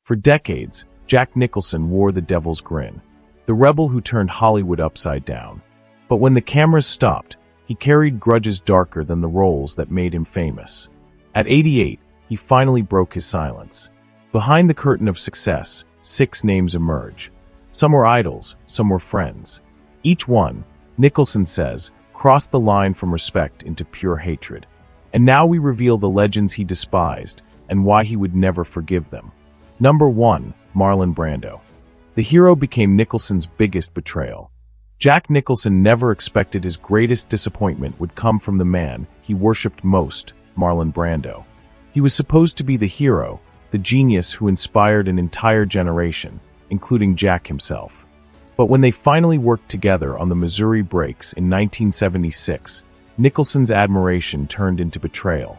For decades, Jack Nicholson wore the devil's grin, the rebel who turned Hollywood upside down. But when the cameras stopped, he carried grudges darker than the roles that made him famous. At 88, he finally broke his silence. Behind the curtain of success, 6 names emerge. Some were idols, some were friends. Each one, Nicholson says, crossed the line from respect into pure hatred. And now we reveal the legends he despised and why he would never forgive them. Number 1, Marlon Brando. The hero became Nicholson's biggest betrayal. Jack Nicholson never expected his greatest disappointment would come from the man he worshipped most, Marlon Brando. He was supposed to be the hero, the genius who inspired an entire generation, including Jack himself. But when they finally worked together on the Missouri Breaks in 1976, Nicholson's admiration turned into betrayal.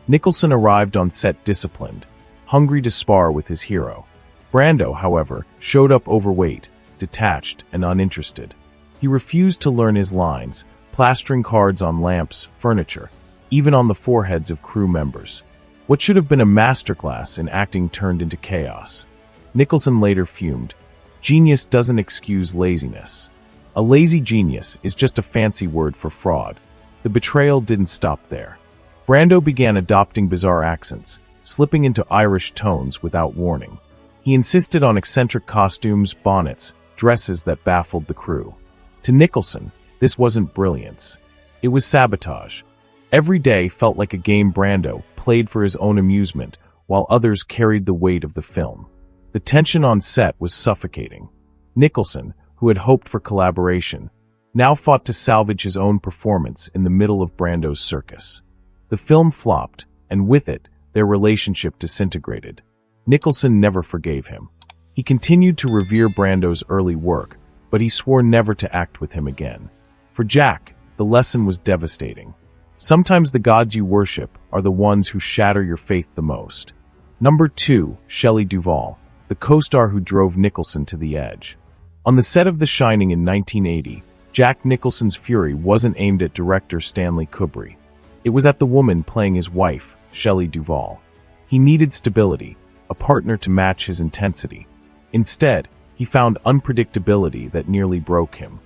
Nicholson arrived on set disciplined, hungry to spar with his hero. Brando, however, showed up overweight, detached, and uninterested. He refused to learn his lines, plastering cards on lamps, furniture, even on the foreheads of crew members. What should have been a masterclass in acting turned into chaos. Nicholson later fumed, "Genius doesn't excuse laziness. A lazy genius is just a fancy word for fraud." The betrayal didn't stop there. Brando began adopting bizarre accents, slipping into Irish tones without warning. He insisted on eccentric costumes, bonnets, dresses that baffled the crew. To Nicholson, this wasn't brilliance. It was sabotage. Every day felt like a game Brando played for his own amusement, while others carried the weight of the film. The tension on set was suffocating. Nicholson, who had hoped for collaboration, now fought to salvage his own performance in the middle of Brando's circus. The film flopped, and with it, their relationship disintegrated. Nicholson never forgave him. He continued to revere Brando's early work, but he swore never to act with him again. For Jack, the lesson was devastating. Sometimes the gods you worship are the ones who shatter your faith the most. Number 2, Shelley Duvall, the co-star who drove Nicholson to the edge. On the set of The Shining in 1980, Jack Nicholson's fury wasn't aimed at director Stanley Kubrick. It was at the woman playing his wife, Shelley Duvall. He needed stability, a partner to match his intensity. Instead, he found unpredictability that nearly broke him.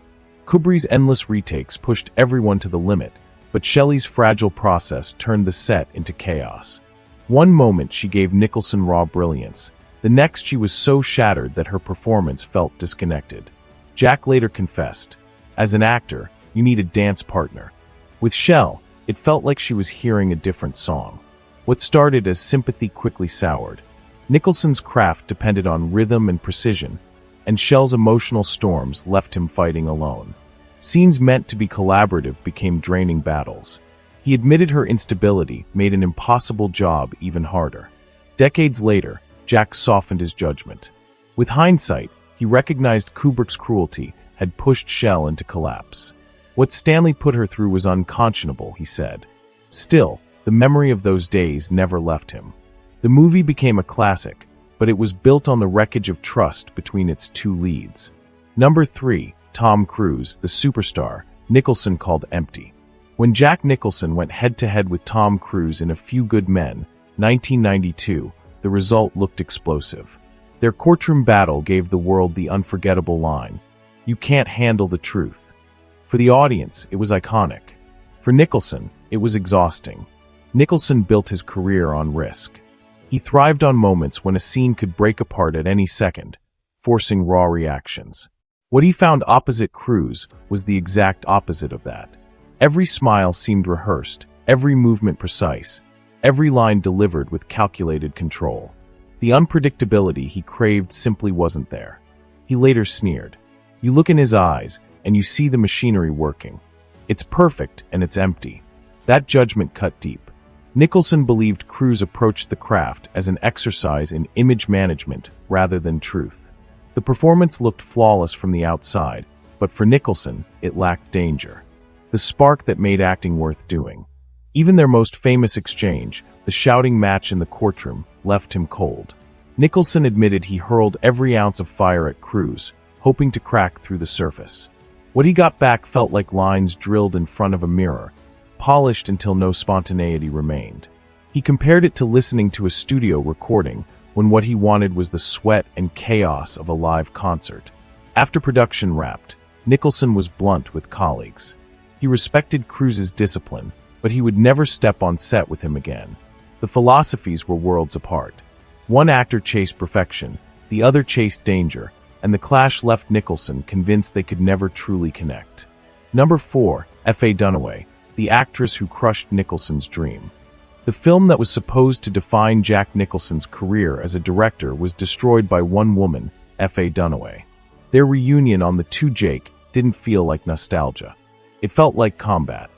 Kubrick's endless retakes pushed everyone to the limit, but Shelley's fragile process turned the set into chaos. One moment she gave Nicholson raw brilliance, the next she was so shattered that her performance felt disconnected. Jack later confessed, "As an actor, you need a dance partner." With Shell, it felt like she was hearing a different song. What started as sympathy quickly soured. Nicholson's craft depended on rhythm and precision, and Shell's emotional storms left him fighting alone. Scenes meant to be collaborative became draining battles. He admitted her instability made an impossible job even harder. Decades later, Jack softened his judgment. With hindsight, he recognized Kubrick's cruelty had pushed Shell into collapse. What Stanley put her through was unconscionable, he said. Still, the memory of those days never left him. The movie became a classic, but it was built on the wreckage of trust between its 2 leads. Number 3, Tom Cruise, the superstar, Nicholson called empty. When Jack Nicholson went head-to-head with Tom Cruise in A Few Good Men, 1992, the result looked explosive. Their courtroom battle gave the world the unforgettable line, "You can't handle the truth." For the audience, it was iconic. For Nicholson, it was exhausting. Nicholson built his career on risk. He thrived on moments when a scene could break apart at any second, forcing raw reactions. What he found opposite Cruise was the exact opposite of that. Every smile seemed rehearsed, every movement precise, every line delivered with calculated control. The unpredictability he craved simply wasn't there. He later sneered, "You look in his eyes, and you see the machinery working. It's perfect, and it's empty." That judgment cut deep. Nicholson believed Cruise approached the craft as an exercise in image management rather than truth. The performance looked flawless from the outside, but for Nicholson, it lacked danger. The spark that made acting worth doing. Even their most famous exchange, the shouting match in the courtroom, left him cold. Nicholson admitted he hurled every ounce of fire at Cruise, hoping to crack through the surface. What he got back felt like lines drilled in front of a mirror, polished until no spontaneity remained. He compared it to listening to a studio recording, when what he wanted was the sweat and chaos of a live concert. After production wrapped, Nicholson was blunt with colleagues. He respected Cruise's discipline, but he would never step on set with him again. The philosophies were worlds apart. One actor chased perfection, the other chased danger, and the clash left Nicholson convinced they could never truly connect. Number 4, Faye Dunaway, the actress who crushed Nicholson's dream. The film that was supposed to define Jack Nicholson's career as a director was destroyed by one woman, Faye Dunaway. Their reunion on The Two Jake didn't feel like nostalgia. It felt like combat.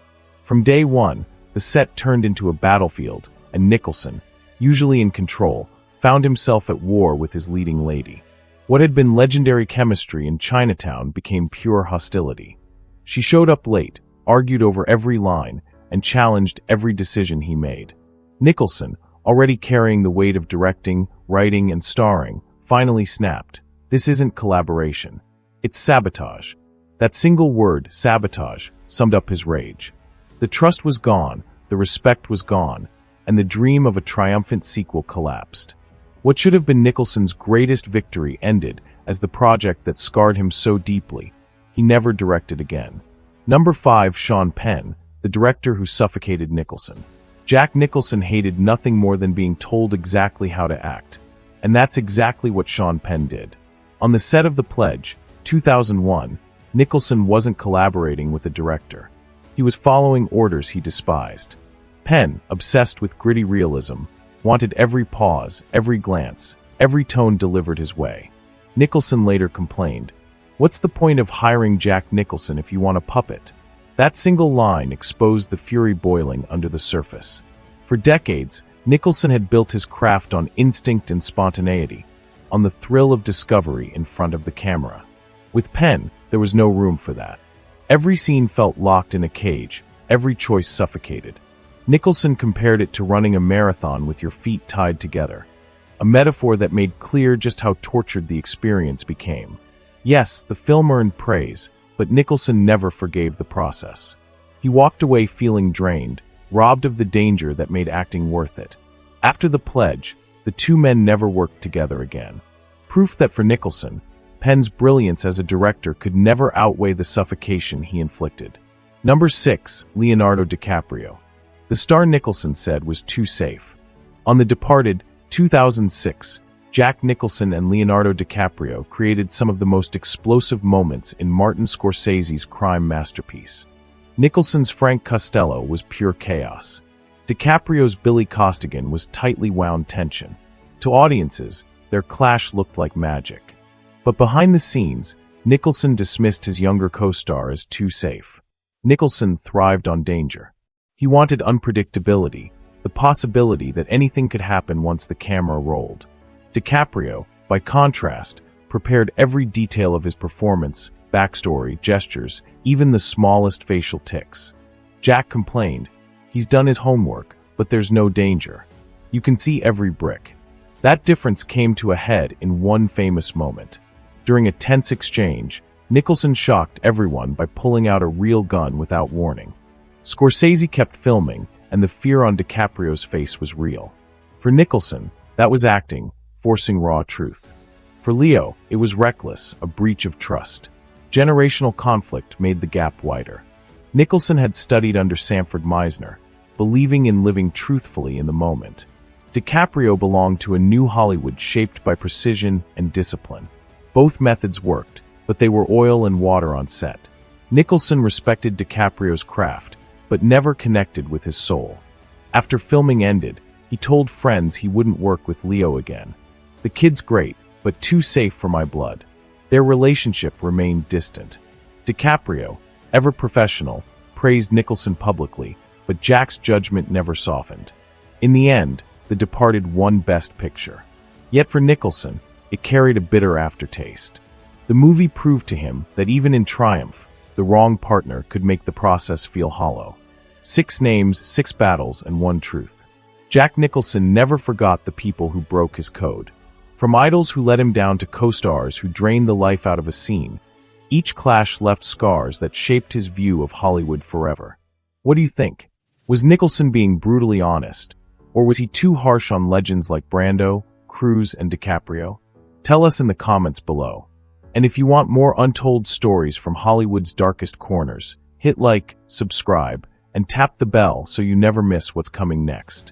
From day one, the set turned into a battlefield, and Nicholson, usually in control, found himself at war with his leading lady. What had been legendary chemistry in Chinatown became pure hostility. She showed up late, argued over every line, and challenged every decision he made. Nicholson, already carrying the weight of directing, writing, and starring, finally snapped. This isn't collaboration. It's sabotage. That single word, sabotage, summed up his rage. The trust was gone, the respect was gone, and the dream of a triumphant sequel collapsed. What should have been Nicholson's greatest victory ended as the project that scarred him so deeply. He never directed again. Number 5, Penn, the director who suffocated Nicholson. Jack Nicholson hated nothing more than being told exactly how to act. And that's exactly what Penn did. On the set of The Pledge, 2001, Nicholson wasn't collaborating with a director. He was following orders he despised. Penn, obsessed with gritty realism, wanted every pause, every glance, every tone delivered his way. Nicholson later complained, "What's the point of hiring Jack Nicholson if you want a puppet?" That single line exposed the fury boiling under the surface. For decades, Nicholson had built his craft on instinct and spontaneity, on the thrill of discovery in front of the camera. With Penn, there was no room for that. Every scene felt locked in a cage, every choice suffocated. Nicholson compared it to running a marathon with your feet tied together, a metaphor that made clear just how tortured the experience became. Yes, the film earned praise, but Nicholson never forgave the process. He walked away feeling drained, robbed of the danger that made acting worth it. After The Pledge, the two men never worked together again. Proof that for Nicholson, Penn's brilliance as a director could never outweigh the suffocation he inflicted. Number 6, Leonardo DiCaprio. The star Nicholson said was too safe. On The Departed, 2006, Jack Nicholson and Leonardo DiCaprio created some of the most explosive moments in Martin Scorsese's crime masterpiece. Nicholson's Frank Costello was pure chaos. DiCaprio's Billy Costigan was tightly wound tension. To audiences, their clash looked like magic. But behind the scenes, Nicholson dismissed his younger co-star as too safe. Nicholson thrived on danger. He wanted unpredictability, the possibility that anything could happen once the camera rolled. DiCaprio, by contrast, prepared every detail of his performance, backstory, gestures, even the smallest facial tics. Jack complained, "He's done his homework, but there's no danger. You can see every brick." That difference came to a head in one famous moment. During a tense exchange, Nicholson shocked everyone by pulling out a real gun without warning. Scorsese kept filming, and the fear on DiCaprio's face was real. For Nicholson, that was acting, forcing raw truth. For Leo, it was reckless, a breach of trust. Generational conflict made the gap wider. Nicholson had studied under Sanford Meisner, believing in living truthfully in the moment. DiCaprio belonged to a new Hollywood shaped by precision and discipline. Both methods worked, but they were oil and water on set. Nicholson respected DiCaprio's craft, but never connected with his soul. After filming ended, he told friends he wouldn't work with Leo again. "The kid's great, but too safe for my blood." Their relationship remained distant. DiCaprio, ever professional, praised Nicholson publicly, but Jack's judgment never softened. In the end, The Departed won Best Picture. Yet for Nicholson, it carried a bitter aftertaste. The movie proved to him that even in triumph, the wrong partner could make the process feel hollow. 6 names, 6 battles, and 1 truth. Jack Nicholson never forgot the people who broke his code. From idols who let him down to co-stars who drained the life out of a scene, each clash left scars that shaped his view of Hollywood forever. What do you think? Was Nicholson being brutally honest, or was he too harsh on legends like Brando, Cruise and DiCaprio? Tell us in the comments below. And if you want more untold stories from Hollywood's darkest corners, hit like, subscribe, and tap the bell so you never miss what's coming next.